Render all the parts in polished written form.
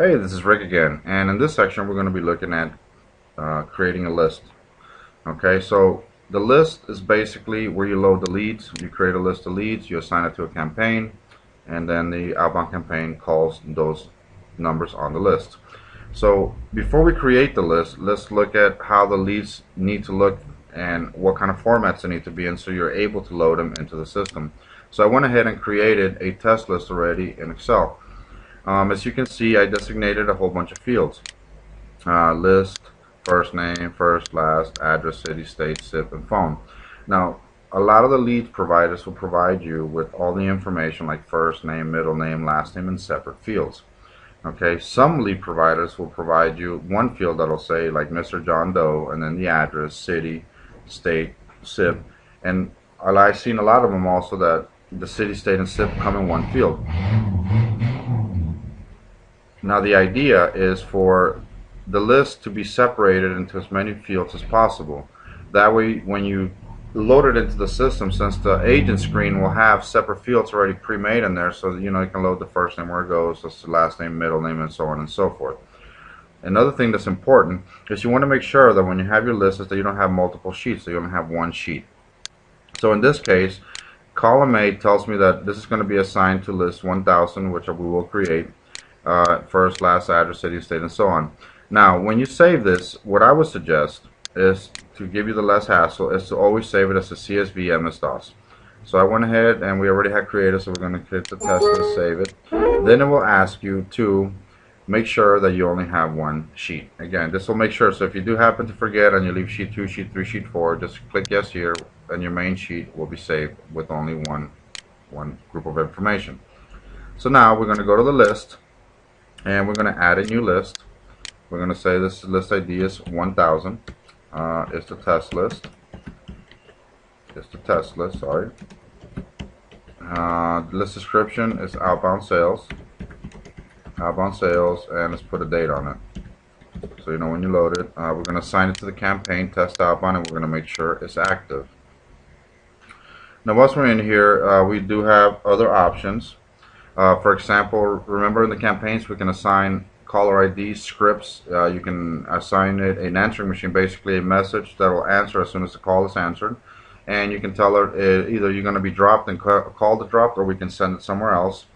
Hey, this is Rick again, and in this section we're going to be looking at creating a list. Okay, so the list is basically where you load the leads. You create a list of leads, you assign it to a campaign, and then the outbound campaign calls those numbers on the list. So before we create the list, let's look at how the leads need to look and what kind of formats they need to be in so you're able to load them into the system. So I went ahead and created a test list already in Excel. As you can see, I designated a whole bunch of fields. List, first name, first, last, address, city, state, zip, and phone. Now, a lot of the lead providers will provide you with all the information like first name, middle name, last name in separate fields. Okay, some lead providers will provide you one field that'll say like Mr. John Doe and then the address, city, state, zip, and I've seen a lot of them also that the city, state, and zip come in one field. Now the idea is for the list to be separated into as many fields as possible. That way when you load it into the system, since the agent screen will have separate fields already pre-made in there, so that, you can load the first name where it goes, that's the last name, middle name, and so on and so forth. Another thing that's important is you want to make sure that when you have your list is that you don't have multiple sheets, so you only have one sheet. So in this case, column A tells me that this is going to be assigned to list 1000, which we will create. First, last, address, city, state, and so on. Now, when you save this, what I would suggest is, to give you the less hassle, is to always save it as a CSV MS-DOS. So I went ahead and we already had created, so we're going to click the test list, save it. Then it will ask you to make sure that you only have one sheet. Again, this will make sure, so if you do happen to forget and you leave sheet 2, sheet 3, sheet 4, just click yes here, and your main sheet will be saved with only one group of information. So now we're going to go to the list, and we're going to add a new list. We're going to say this list ID is 1000. It's the test list. Sorry. List description is outbound sales. And let's put a date on it. So when you load it, we're going to assign it to the campaign test outbound, and we're going to make sure it's active. Now, once we're in here, we do have other options. For example, remember in the campaigns we can assign caller ID scripts. You can assign it an answering machine, basically a message that will answer as soon as the call is answered. And you can tell her either you're going to be dropped and called it dropped, or we can send it somewhere else.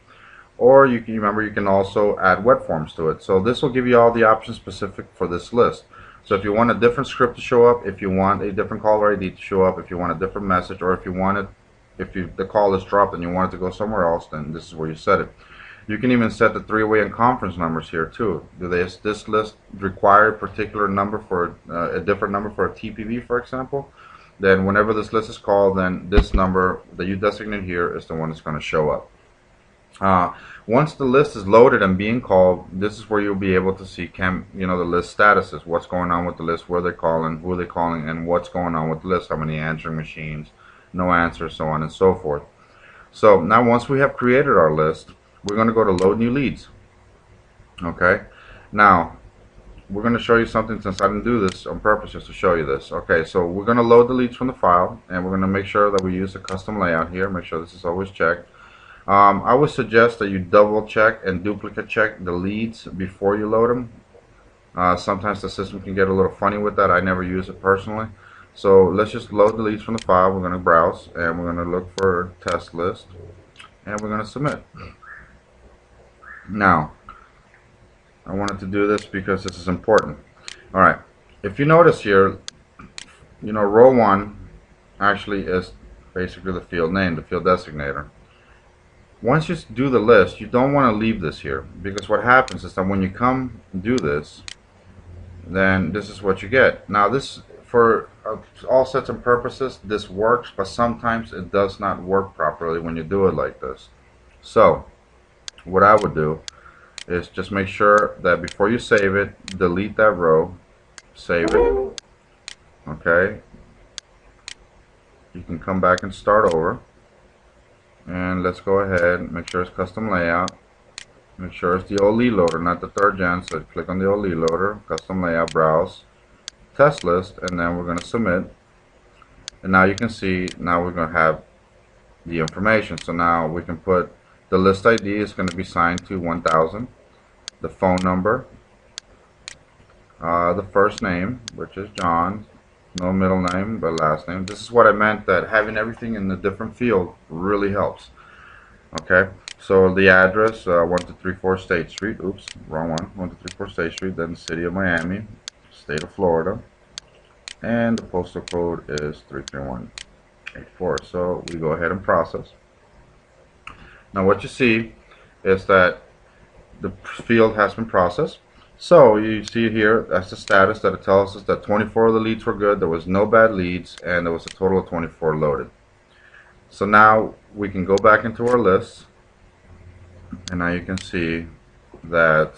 Or you can also add web forms to it. So this will give you all the options specific for this list. So if you want a different script to show up, if you want a different caller ID to show up, if you want a different message, or if you want it, the call is dropped and you want it to go somewhere else, then this is where you set it. You can even set the three-way and conference numbers here too. Does this list require a particular number for a different number for a TPV, for example? Then whenever this list is called, then this number that you designate here is the one that's going to show up. Once the list is loaded and being called, this is where you'll be able to see the list statuses, what's going on with the list, where they're calling, who they're calling, and what's going on with the list, how many answering machines, no answers, so on and so forth. So now once we have created our list, we're going to go to load new leads. Okay, now we're going to show you something, since I didn't do this on purpose just to show you this. Okay, so we're going to load the leads from the file, and we're going to make sure that we use a custom layout here. Make sure this is always checked. I would suggest that you double check and duplicate check the leads before you load them. Sometimes the system can get a little funny with that. I never use it personally. So let's just load the leads from the file. We're going to browse, and we're going to look for test list, and we're going to submit. Now, I wanted to do this because this is important. Alright, if you notice here, row 1 actually is basically the field name, the field designator. Once you do the list, you don't want to leave this here, because what happens is that when you come do this, then this is what you get. Now this, for all sets and purposes, this works, but sometimes it does not work properly when you do it like this. So what I would do is just make sure that before you save it, delete that row, save it. Okay, you can come back and start over, and let's go ahead and make sure it's custom layout. Make sure it's the old lead loader, not the third gen. So click on the old lead loader, custom layout, browse, test list, and then we're going to submit. And now you can see, now we're going to have the information. So now we can put the list ID is going to be assigned to 1000. the phone number, the first name, which is John, no middle name but last name. This is what I meant, that having everything in a different field really helps. Okay, so the address, 1234 State Street, oops, wrong one, 1234 State Street, then City of Miami, State of Florida, and the postal code is 33184. So we go ahead and process. Now what you see is that the field has been processed. So you see here, that's the status that it tells us that 24 of the leads were good, there was no bad leads, and there was a total of 24 loaded. So now we can go back into our list, and now you can see that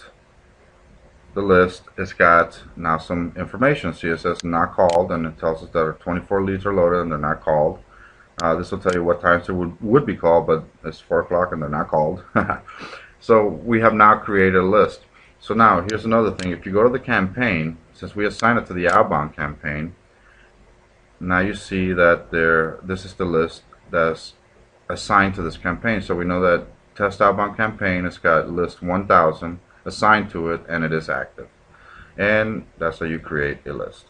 the list has got now some information. See, it says not called, and it tells us that 24 leads are loaded and they're not called. This will tell you what times they would be called, but it's 4 o'clock and they're not called. So we have now created a list. So now here's another thing. If you go to the campaign, since we assign it to the outbound campaign, now you see that this is the list that's assigned to this campaign. So we know that test outbound campaign has got list 1000 assigned to it, and it is active. And that's how you create a list.